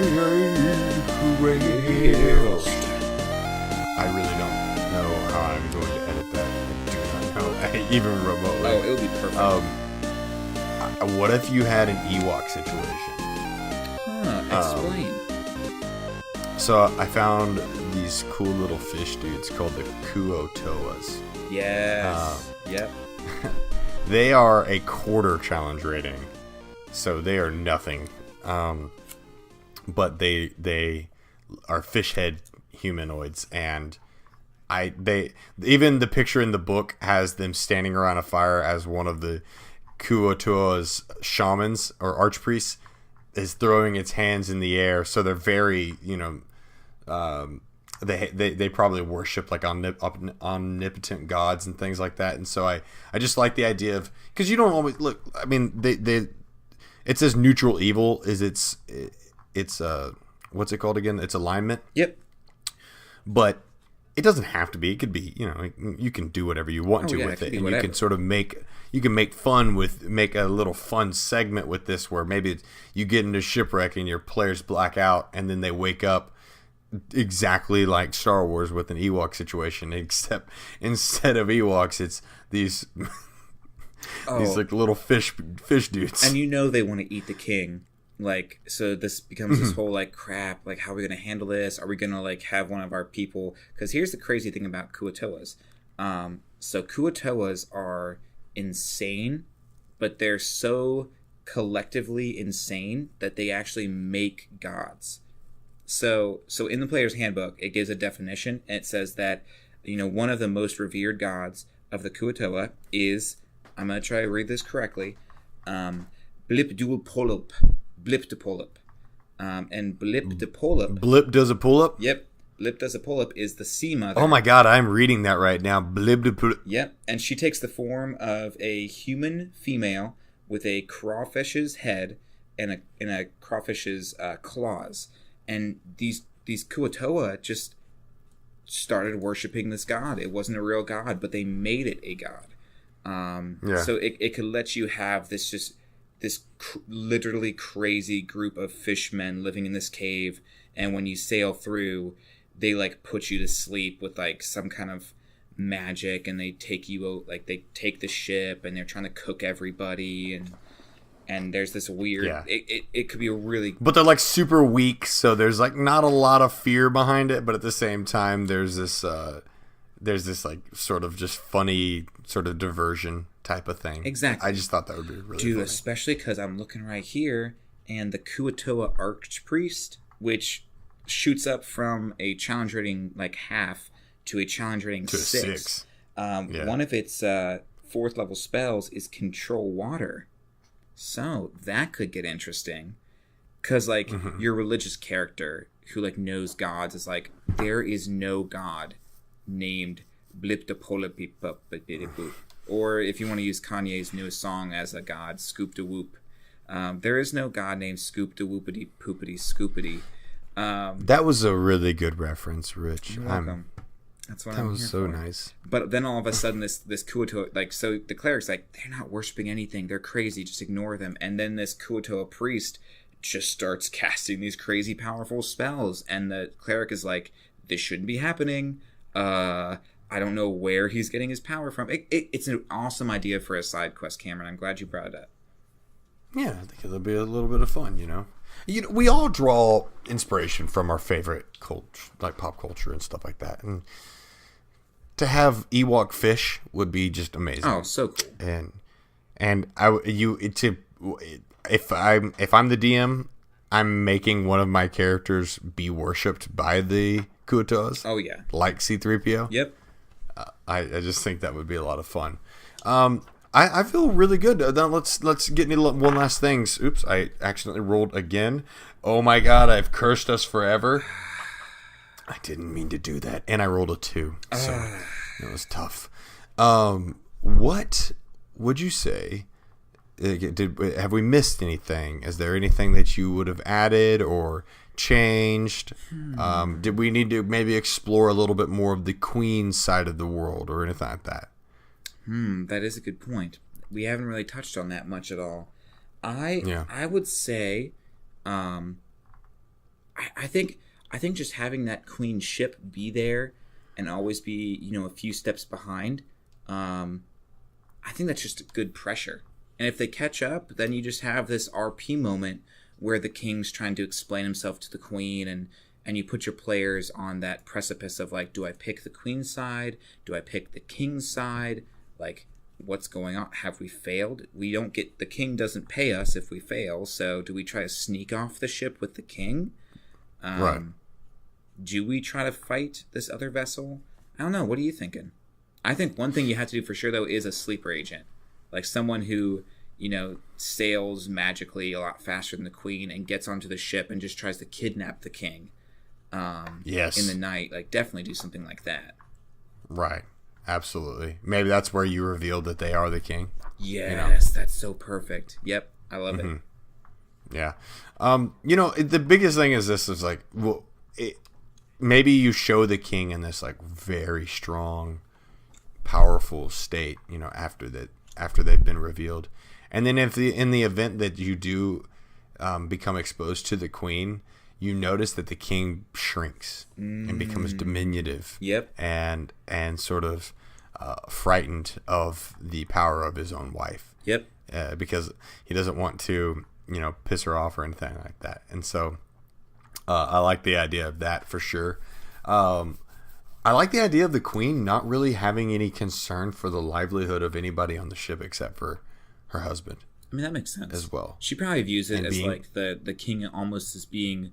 quest. I really don't know how I'm going to edit that. I do not know, even remotely. Oh, it would be perfect. What if you had an Ewok situation? Explain. So I found these cool little fish dudes called the Kuo-toas. Yes. Yep. They are a quarter challenge rating, so they are nothing. But they are fish head humanoids, and even the picture in the book has them standing around a fire as one of the Kuo-toa's shamans or archpriests is throwing its hands in the air. So they're very, they probably worship like omnipotent gods and things like that. And so I just like the idea of, because you don't always look. I mean, it says neutral evil is it's what's it called again? It's alignment. Yep. But it doesn't have to be. It could be, you can do whatever you want with it, and you can sort of make a little fun segment with this, where maybe you get into shipwreck and your players black out, and then they wake up exactly like Star Wars with an Ewok situation, except instead of Ewoks, it's these these like little fish dudes, and they want to eat the king. Like, so this becomes this whole like crap, like how are we going to handle this? Are we going to like have one of our people? Because here's the crazy thing about Kuo-toas. So Kuo-toas are insane, but they're so collectively insane that they actually make gods. So in the player's handbook, it gives a definition, and it says that, one of the most revered gods of the Kuo-toa is, I'm going to try to read this correctly, Blip-dul-pollup. Blip-de-pollup. And Blip-de-pollup. Blip does a pull-up? Yep. Blip does a pull-up is the sea mother. Oh my god, I'm reading that right now. Blip de pull-up. Yep. And she takes the form of a human female with a crawfish's head and a crawfish's claws. And these Kuo-toa just, started worshiping this god. It wasn't a real god, but they made it a god. So it could let you have this literally crazy group of fishmen living in this cave, and when you sail through, they like put you to sleep with like some kind of magic, and they take you like they take the ship, and they're trying to cook everybody, and there's this weird it could be a really, but they're like super weak, so there's like not a lot of fear behind it, but at the same time there's this like sort of just funny sort of diversion type of thing. Exactly. I just thought that would be really funny. Funny. Especially because I'm looking right here, and the Kuatoa Archpriest, which shoots up from a challenge rating like half to a challenge rating 6. One of its 4th level spells is Control Water. So that could get interesting, because like your religious character who like knows gods is like, there is no god named Bliptopolipipupipipip, or if you want to use Kanye's newest song as a god, Scoop da Whoop. There is no god named Scoop da Whoopity Poopity Scoopity. That was a really good reference, Rich. You're welcome. That's what that I'm was here so for. Nice. But then all of a sudden, this Kuatoa, like, so the cleric's like, they're not worshiping anything. They're crazy. Just ignore them. And then this Kuatoa priest just starts casting these crazy powerful spells. And the cleric is like, this shouldn't be happening. I don't know where he's getting his power from. It's an awesome idea for a side quest, Cameron. I'm glad you brought it up. Yeah, I think it'll be a little bit of fun, you know. We all draw inspiration from our favorite culture, like pop culture and stuff like that. And to have Ewok fish would be just amazing. Oh, so cool. And if I'm the DM, I'm making one of my characters be worshipped by the Kuatoas. Oh yeah, like C-3PO. Yep. I just think that would be a lot of fun. I feel really good. Now let's get into one last thing. Oops, I accidentally rolled again. Oh my god, I've cursed us forever. I didn't mean to do that, and I rolled a 2, so it was tough. What would you say? Have we missed anything? Is there anything that you would have added or changed? Did we need to maybe explore a little bit more of the Queen side of the world or anything like that? That is a good point. We haven't really touched on that much at all. I would say, I think just having that Queen ship be there and always be, a few steps behind, I think that's just good pressure. And if they catch up, then you just have this RP moment where the king's trying to explain himself to the queen, and you put your players on that precipice of like, do I pick the queen's side? Do I pick the king's side? Like, what's going on? Have we failed? The king doesn't pay us if we fail, so do we try to sneak off the ship with the king? Right. Do we try to fight this other vessel? I don't know. What are you thinking? I think one thing you have to do for sure, though, is a sleeper agent. Like someone who, sails magically a lot faster than the queen and gets onto the ship and just tries to kidnap the king yes. in the night. Like, definitely do something like that. Right. Absolutely. Maybe that's where you revealed that they are the king. Yes, that's so perfect. Yep, I love it. Yeah. The biggest thing is this is like, maybe you show the king in this like very strong, powerful state, after they've been revealed. And then in the event that you do become exposed to the queen, you notice that the king shrinks and becomes diminutive. Yep. And sort of frightened of the power of his own wife. Yep. Because he doesn't want to, piss her off or anything like that. And so I like the idea of that for sure. I like the idea of the queen not really having any concern for the livelihood of anybody on the ship except for her husband. I mean, that makes sense as well. She probably views it as like the king almost as being.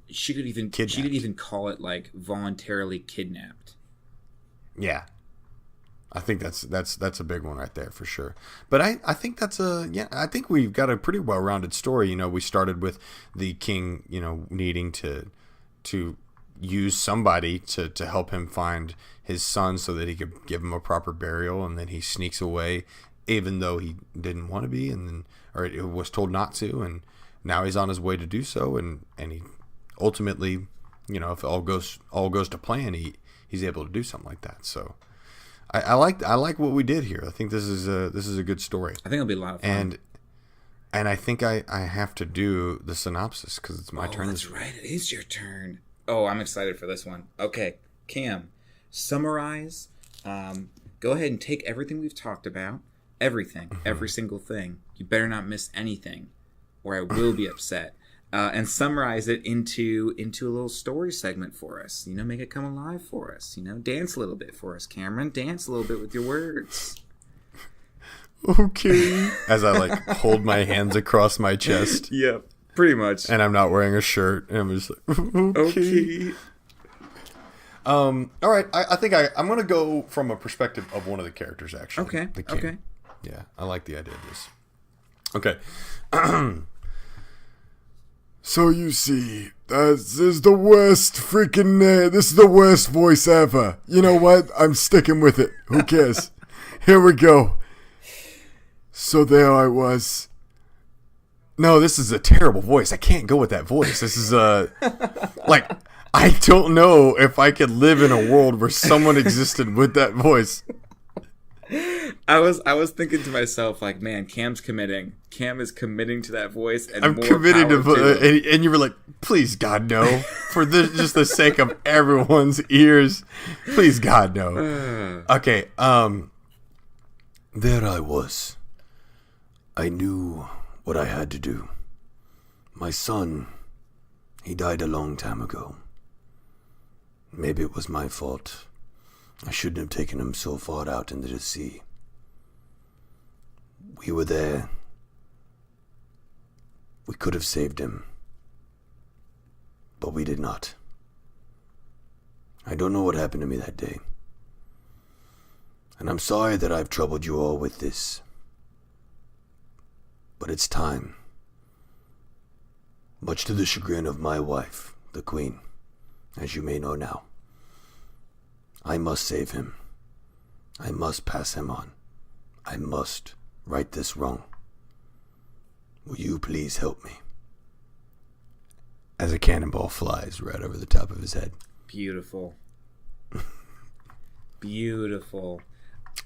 She could even call it like voluntarily kidnapped. Yeah, I think that's a big one right there for sure. But I think I think we've got a pretty well-rounded story. We started with the king, needing to use somebody to help him find his son so that he could give him a proper burial, and then he sneaks away even though he didn't want to be, or was told not to, and now he's on his way to do so, and he ultimately, if all goes to plan, he's able to do something like that. So I like what we did here. I think this is a good story. I think it'll be a lot of fun. And I think I have to do the synopsis because it's my turn. That's right. It is your turn. Oh, I'm excited for this one. Okay, Cam, summarize. Go ahead and take everything we've talked about. Everything. Every single thing. You better not miss anything or I will be upset. And summarize it into a little story segment for us. You know, make it come alive for us. You know, dance a little bit for us, Cameron. Dance a little bit with your words. Okay. As I like hold my hands across my chest. Yep, pretty much. And I'm not wearing a shirt. And I'm just like, okay. All right. I think I'm going to go from a perspective of one of the characters, actually. Okay. The king. Okay. Yeah, I like the idea of this. Okay. So you see, this is the worst freaking, this is the worst voice ever. You know what? I'm sticking with it. Who cares? Here we go. So there I was. No, this is a terrible voice. I can't go with that voice. This is like, I don't know if I could live in a world where someone existed with that voice. I was thinking to myself, like, man, Cam is committing to that voice, and I'm more committed power to it. and you were like, please God no, for just the sake of everyone's ears, please God no. Okay, there I was. I knew what I had to do. My son, he died a long time ago. Maybe it was my fault. I shouldn't have taken him so far out into the sea. We were there. We could have saved him. But we did not. I don't know what happened to me that day. And I'm sorry that I've troubled you all with this. But it's time. Much to the chagrin of my wife, the Queen, as you may know now. I must save him. I must pass him on. I must right this wrong. Will you please help me? As a cannonball flies right over the top of his head. Beautiful. Beautiful.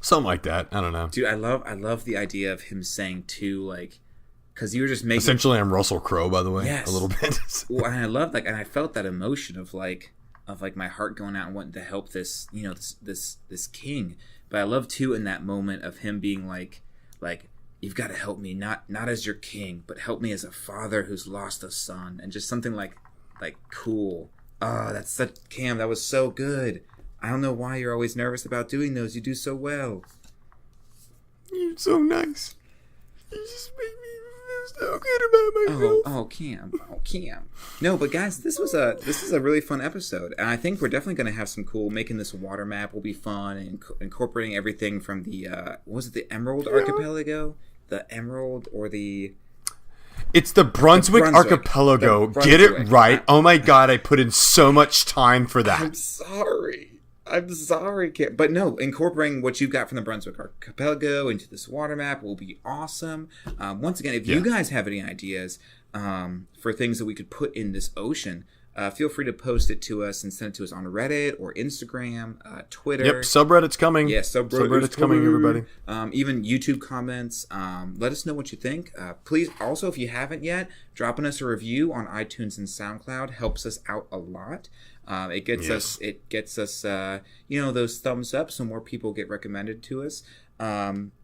Something like that. I don't know. Dude, I love the idea of him saying too, like, because you were just making. Essentially, I'm Russell Crowe, by the way. Yes. A little bit. Well, and I love and I felt that emotion of my heart going out and wanting to help this, you know, this king. But I love too in that moment of him being like you've got to help me, not as your king, but help me as a father who's lost a son, and just something like cool. Oh, that's such Cam. That was so good. I don't know why you're always nervous about doing those. You do so well. You're so nice. You just make me feel so good about myself. Oh, Cam. No, but guys, this is a really fun episode, and I think we're definitely going to have some cool. Making this water map will be fun, and incorporating everything from the was it the Emerald Archipelago, the Emerald or the. It's the Brunswick Archipelago. Get it right. Oh my God, I put in so much time for that. I'm sorry, Cam. But no, incorporating what you've got from the Brunswick Archipelago into this water map will be awesome. Once again, if you guys have any ideas for things that we could put in this ocean, feel free to post it to us and send it to us on Reddit or Instagram, Twitter. Yep, subreddit's coming. Yeah, subreddit's coming, everybody. Even YouTube comments. Let us know what you think. Please, also, if you haven't yet, dropping us a review on iTunes and SoundCloud helps us out a lot. It gets us those thumbs up, so more people get recommended to us.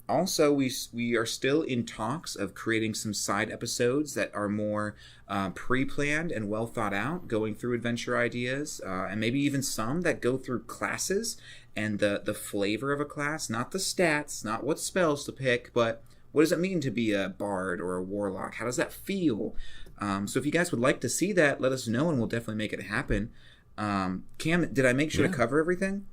Also, we are still in talks of creating some side episodes that are more pre-planned and well thought out, going through adventure ideas, and maybe even some that go through classes and the flavor of a class, not the stats, not what spells to pick, but what does it mean to be a bard or a warlock? How does that feel? So if you guys would like to see that, let us know, and we'll definitely make it happen. Cam, did I make sure to cover everything?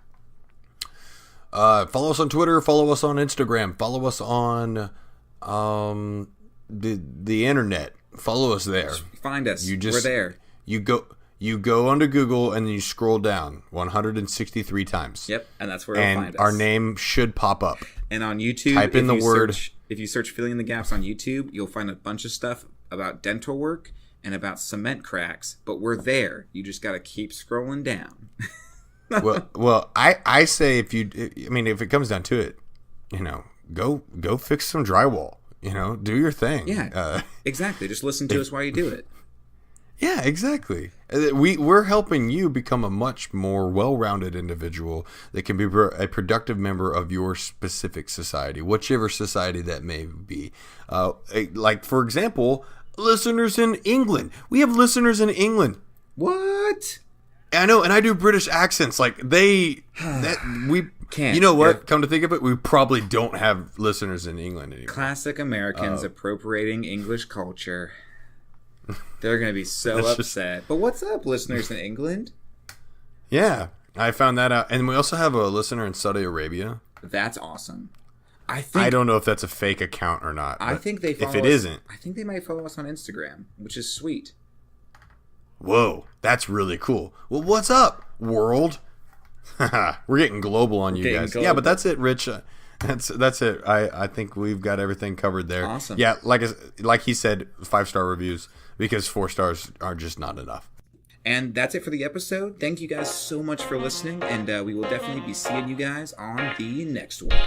Follow us on Twitter. Follow us on Instagram. Follow us on the internet. Follow us there. Find us. We're there. You go onto Google and then you scroll down 163 times. Yep, and that's where you'll find us. Our name should pop up. And on YouTube, type in the word. If you search Filling in the Gaps on YouTube, you'll find a bunch of stuff about dental work and about cement cracks, but we're there. You just got to keep scrolling down. Well, I say if if it comes down to it, go fix some drywall. Do your thing. Yeah, exactly. Just listen to us while you do it. Yeah, exactly. We're helping you become a much more well-rounded individual that can be a productive member of your specific society, whichever society that may be. Like, for example, listeners in England. We have listeners in England. What? I know, and I do British accents. Like, we can't. You know what? Come to think of it, we probably don't have listeners in England anymore. Classic Americans appropriating English culture. They're going to be so upset. But what's up, listeners in England? Yeah, I found that out. And we also have a listener in Saudi Arabia. That's awesome. I don't know if that's a fake account or not. I think they follow if it isn't, I think they might follow us on Instagram, which is sweet. Whoa, that's really cool. Well, what's up, world? We're getting global on you guys. Global. Yeah, but that's it, Rich. That's it. I think we've got everything covered there. Awesome. Yeah, like he said, 5-star reviews, because 4 stars are just not enough. And that's it for the episode. Thank you guys so much for listening, and we will definitely be seeing you guys on the next one.